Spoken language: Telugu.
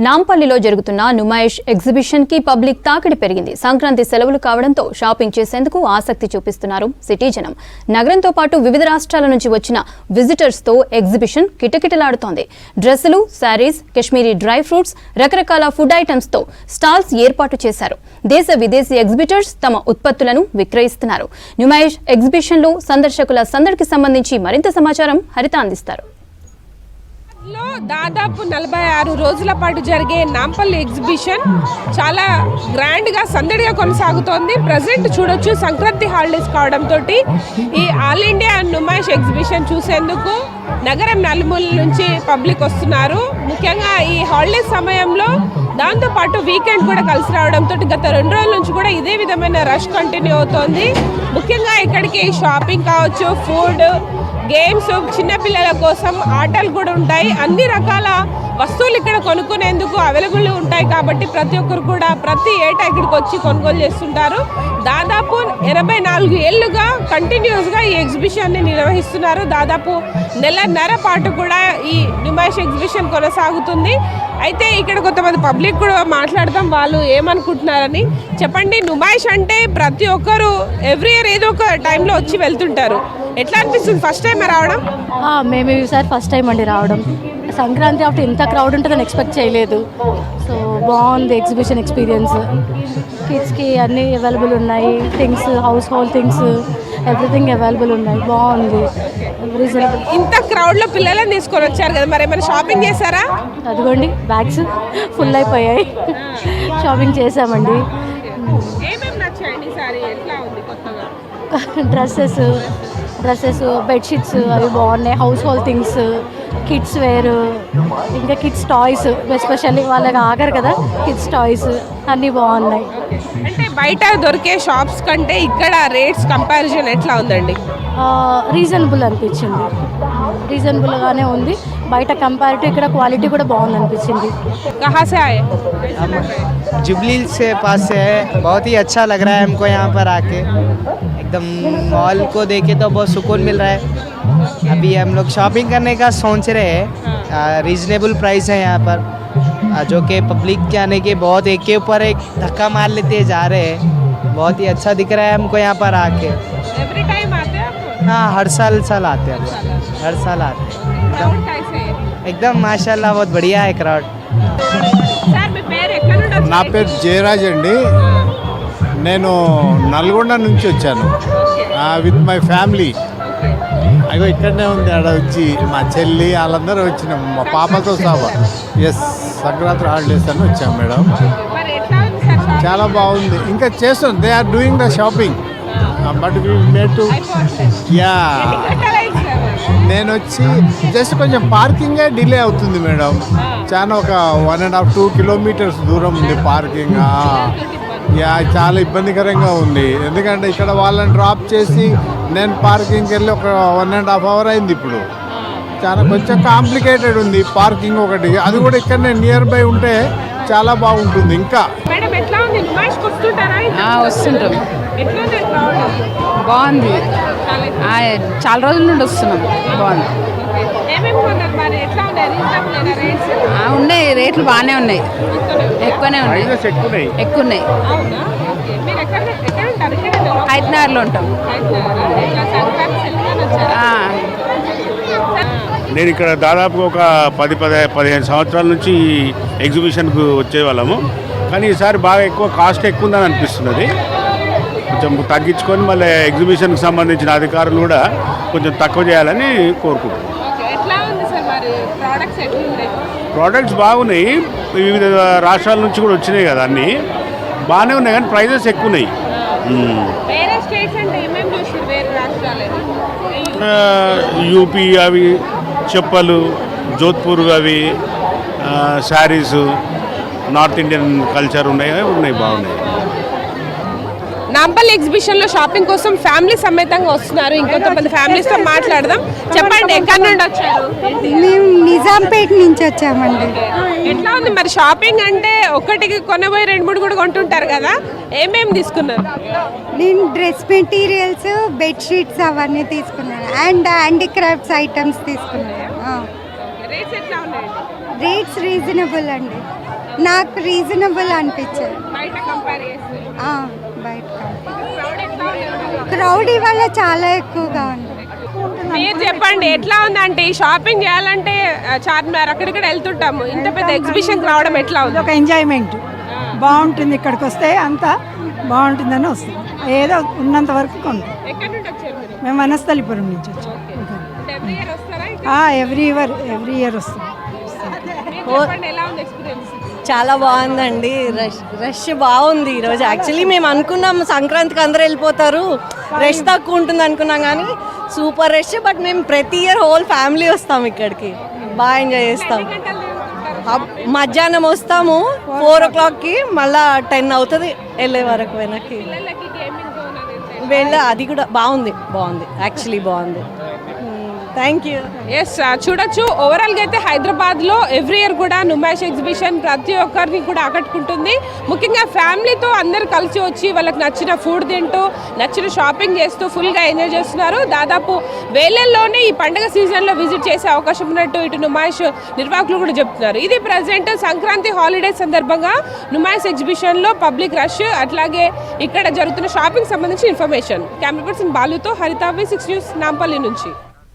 నాంపల్లిలో జరుగుతున్న నుమాయిష్ ఎగ్జిబిషన్ కి పబ్లిక్ తాకిడి పెరిగింది. సంక్రాంతి సెలవులు కావడంతో షాపింగ్ చేసేందుకు ఆసక్తి చూపిస్తున్నారు సిటీ జనం. నగరంతో పాటు వివిధ రాష్ట్రాల నుంచి వచ్చిన విజిటర్స్ తో ఎగ్జిబిషన్ కిటకిటలాడుతోంది. డ్రెస్సులు, శారీస్, కాశ్మీరీ డ్రై ఫ్రూట్స్, రకరకాల ఫుడ్ ఐటమ్స్ తో స్టాల్స్ ఏర్పాటు చేశారు. దేశ విదేశీ ఎగ్జిబిటర్స్ తమ ఉత్పత్తులను విక్రయిస్తున్నారు. నుమాయిష్ ఎగ్జిబిషన్ లో సందర్శకుల సందడికి సంబంధించి మరింత సమాచారం హరిత అందిస్తారు. దాదాపు 46 రోజుల పాటు జరిగే నాంపల్లి ఎగ్జిబిషన్ చాలా గ్రాండ్గా సందడిగా కొనసాగుతోంది. ప్రజెంట్ చూడొచ్చు, సంక్రాంతి హాలిడేస్ కావడంతో ఈ ఆల్ ఇండియా నుమాయిష్ ఎగ్జిబిషన్ చూసేందుకు నగరం నలుమూల నుంచి పబ్లిక్ వస్తున్నారు. ముఖ్యంగా ఈ హాలిడేస్ సమయంలో దాంతోపాటు వీకెండ్ కూడా కలిసి రావడంతో గత 2 రోజుల నుంచి కూడా ఇదే విధమైన రష్ కంటిన్యూ అవుతోంది. ముఖ్యంగా ఇక్కడికి షాపింగ్ కావచ్చు, ఫుడ్, గేమ్స్, చిన్నపిల్లల కోసం ఆటలు కూడా ఉంటాయి. అన్ని రకాల వస్తువులు ఇక్కడ కొనుక్కునేందుకు అవైలబుల్ ఉంటాయి కాబట్టి ప్రతి ఒక్కరు కూడా ప్రతి ఏటా ఇక్కడికి వచ్చి కొనుగోలు చేస్తుంటారు. దాదాపు 84 ఏళ్లుగా కంటిన్యూస్గా ఈ ఎగ్జిబిషన్ని నిర్వహిస్తున్నారు. దాదాపు నెలన్నర పాటు కూడా ఈ నుమాయిష్ ఎగ్జిబిషన్ కొనసాగుతుంది. అయితే ఇక్కడ కొంతమంది పబ్లిక్ కూడా మాట్లాడతాం, వాళ్ళు ఏమనుకుంటున్నారని. చెప్పండి, నుమాయిష్ అంటే ప్రతి ఒక్కరు ఎవ్రీ ఇయర్ ఏదో ఒక టైంలో వచ్చి వెళ్తుంటారు. ఎట్లా అనిపిస్తుంది ఫస్ట్ టైం రావడం? మేము ఈసారి ఫస్ట్ టైం అండి రావడం. సంక్రాంతి అప్పుడు ఇంత క్రౌడ్ ఉంటుందని ఎక్స్పెక్ట్ చేయలేదు. సో బాగుంది ఎగ్జిబిషన్ ఎక్స్పీరియన్స్. కిడ్స్కి అన్నీ అవైలబుల్ ఉన్నాయి, things, house hold things, everything available ఉన్నాయి. బాగుంది, రీజనబుల్. ఇంత క్రౌడ్లో పిల్లలని తీసుకొని వచ్చారు కదా, మరి ఏమైనా షాపింగ్ చేశారా? అదిగోండి, బ్యాగ్స్ ఫుల్ అయిపోయాయి. షాపింగ్ చేసామండి. ఏమేమి నచ్చాయండి ఈసారి? ఎట్లా ఉంది కొత్తగా? డ్రెస్సెస్, బెడ్షీట్స్ అవి బాగున్నాయి. Household things, kids wear, ఇంకా కిడ్స్ టాయ్స్, ఎస్పెషల్లీ వాళ్ళకి ఆగరు కదా, కిడ్స్ టాయ్స్ అన్నీ బాగున్నాయి. అంటే బయట దొరికే షాప్స్ కంటే ఇక్కడ రేట్స్ కంపారిజన్ ఎట్లా ఉందండి? రీజనబుల్ అనిపించింది, రీజనబుల్గానే ఉంది. బయట కంపారిటివ్ ఇక్కడ క్వాలిటీ కూడా బాగుంది అనిపించింది. कहाँ से आए? जुबली से पास से है. बहुत ही अच्छा लग रहा है हमको यहाँ पर आके. एकदम मॉल को देखे तो बहुत सुकून मिल रहा है. अभी हम लोग शॉपिंग करने का सोच रहे हैं. रीजनेबल प्राइस है यहाँ पर, जो कि पब्लिक के आने के बहुत एक के ऊपर एक धक्का मार लेते जा रहे हैं. बहुत ही अच्छा दिख रहा है हमको यहाँ पर आके. एवरी टाइम आते हैं? हाँ, हर साल आते हैं. हर साल आते हैं. एकदम माशाल्लाह बहुत बढ़िया है क्राउड. నా పేరు జయరాజ్ అండి. నేను నల్గొండ నుంచి వచ్చాను విత్ మై ఫ్యామిలీ. అయ్యో ఇక్కడనే ఉంది, ఆడ వచ్చి మా చెల్లి వాళ్ళందరూ వచ్చినాం, మా పాపతో సహా. ఎస్, సంక్రాంతి హాలిడేస్ అని వచ్చాం మేడం. చాలా బాగుంది. ఇంకా చేస్తాం, they are doing the shopping, but we made to ya. నేను వచ్చి జస్ట్ కొంచెం పార్కింగే డిలే అవుతుంది మేడం. చాలా ఒక 1.5-2 కిలోమీటర్స్ దూరం ఉంది పార్కింగ్. యా, చాలా ఇబ్బందికరంగా ఉంది. ఎందుకంటే ఇక్కడ వాళ్ళని డ్రాప్ చేసి నేను పార్కింగ్కి వెళ్ళి ఒక 1.5 అవర్ అయింది. ఇప్పుడు చాలా కొంచెం కాంప్లికేటెడ్ ఉంది పార్కింగ్ ఒకటి. అది కూడా ఇక్కడనే నియర్ బై ఉంటే చాలా బాగుంటుంది. ఇంకా వస్తుంటాం, బాగుంది. చాలా రోజుల నుండి వస్తున్నాం, బాగుంది. ఉన్నాయి, రేట్లు బాగానే ఉన్నాయి, ఎక్కువనే ఉన్నాయి, ఎక్కువ ఉన్నాయి. హైదరాబాద్లో ఉంటాం. నేను ఇక్కడ దాదాపు ఒక 10-15 సంవత్సరాల నుంచి ఎగ్జిబిషన్కు వచ్చేవాళ్ళము. కానీ ఈసారి బాగా కాస్ట్ ఎక్కువ ఉందని అనిపిస్తున్నది. కొంచెం తగ్గించుకొని మళ్ళీ ఎగ్జిబిషన్కి సంబంధించిన అధికారులు కూడా కొంచెం తక్కువ చేయాలని కోరుకుంటున్నాను. ప్రోడక్ట్స్ బాగున్నాయి, వివిధ రాష్ట్రాల నుంచి కూడా వచ్చినాయి కదా, అన్నీ బాగానే ఉన్నాయి. కానీ ప్రైజెస్ ఎక్కువ ఉన్నాయి. యూపీ అవి చెప్పలు, జోధ్పూర్ అవి శారీసు, నార్త్ ఇండియన్ కల్చర్ ఉన్నాయి బాగున్నాయి. నాంపల్లి ఎగ్జిబిషన్లో షాపింగ్ కోసం ఫ్యామిలీ సమేతంగా వస్తున్నారు. ఇంకొంతమంది ఫ్యామిలీస్తో మాట్లాడదాం. చెప్పండి, ఎక్కడి నుండి వచ్చారు? మేము నిజాంపేట నుంచి వచ్చామండి. ఎట్లా ఉంది మరి షాపింగ్? అంటే ఒకటికి కొనబోయి 2-3 కూడా కొంటుంటారు కదా, ఏమేమి తీసుకున్నారు? నేను డ్రెస్ మెటీరియల్స్, బెడ్షీట్స్ అవన్నీ తీసుకున్నాను. అండ్ హ్యాండీక్రాఫ్ట్స్ ఐటమ్స్ తీసుకున్నాను. రేట్స్ రీజనబుల్ అండి, నాకు రీజనబుల్ అనిపించాయి. బయట కంపేర్ చేస్తే బయట క్రౌడ్ ఇవాళ చాలా ఎక్కువగా ఉంది. మీరు చెప్పండి ఎట్లా ఉందంటే షాపింగ్ చేయాలంటే చార్మినార్ అక్కడిక్కడ వెళ్తుంటాము, ఇంత పెద్ద ఎగ్జిబిషన్ రావడం ఎట్లా ఉంది? ఒక ఎంజాయ్మెంట్ బాగుంటుంది, ఇక్కడికి వస్తే అంతా బాగుంటుందని వస్తుంది, ఏదో ఉన్నంత వరకు కొంటాం. ఎక్కడి నుండి వచ్చారు మీరు? మేము వనస్థలిపురం నుంచి వచ్చాం. ఎవ్రీ ఇయర్ వస్తారా? ఎవ్రీ ఇయర్ వస్తుంది. మీరు చెప్పండి ఎలా ఉంది ఎక్స్పీరియన్స్? చాలా బాగుందండి, రష్ బాగుంది ఈరోజు. యాక్చువల్లీ మేము అనుకున్నాం సంక్రాంతికి అందరూ వెళ్ళిపోతారు, రష్ తక్కువ ఉంటుంది అనుకున్నాం, కానీ సూపర్ రష్. బట్ మేము ప్రతి ఇయర్ హోల్ ఫ్యామిలీ వస్తాం ఇక్కడికి, బాగా ఎంజాయ్ చేస్తాం. మధ్యాహ్నం వస్తాము 4 o'clockకి, మళ్ళీ 10 అవుతుంది వెళ్ళే వరకు వెనక్కి అది కూడా బాగుంది యాక్చువల్లీ బాగుంది. Thank you. ఎస్ చూడొచ్చు, ఓవరాల్గా అయితే హైదరాబాద్లో ఎవ్రీ ఇయర్ కూడా నుమాయిష్ ఎగ్జిబిషన్ ప్రతి ఒక్కరిని కూడా ఆకట్టుకుంటుంది. ముఖ్యంగా ఫ్యామిలీతో అందరు కలిసి వచ్చి వాళ్ళకి నచ్చిన ఫుడ్ తింటూ నచ్చిన షాపింగ్ చేస్తూ ఫుల్గా ఎంజాయ్ చేస్తున్నారు. దాదాపు వేలల్లోనే ఈ పండుగ సీజన్లో విజిట్ చేసే అవకాశం ఉన్నట్టు ఇటు నుమాయిష్ నిర్వాహకులు కూడా చెప్తున్నారు. ఇది ప్రజెంట్ సంక్రాంతి హాలిడే సందర్భంగా నుమాయిష్ ఎగ్జిబిషన్లో పబ్లిక్ రష్, అట్లాగే ఇక్కడ జరుగుతున్న షాపింగ్ సంబంధించిన ఇన్ఫర్మేషన్. కెమెరా పర్సన్ బాలుతో హరిత, V6 న్యూస్, నాంపల్లి నుంచి.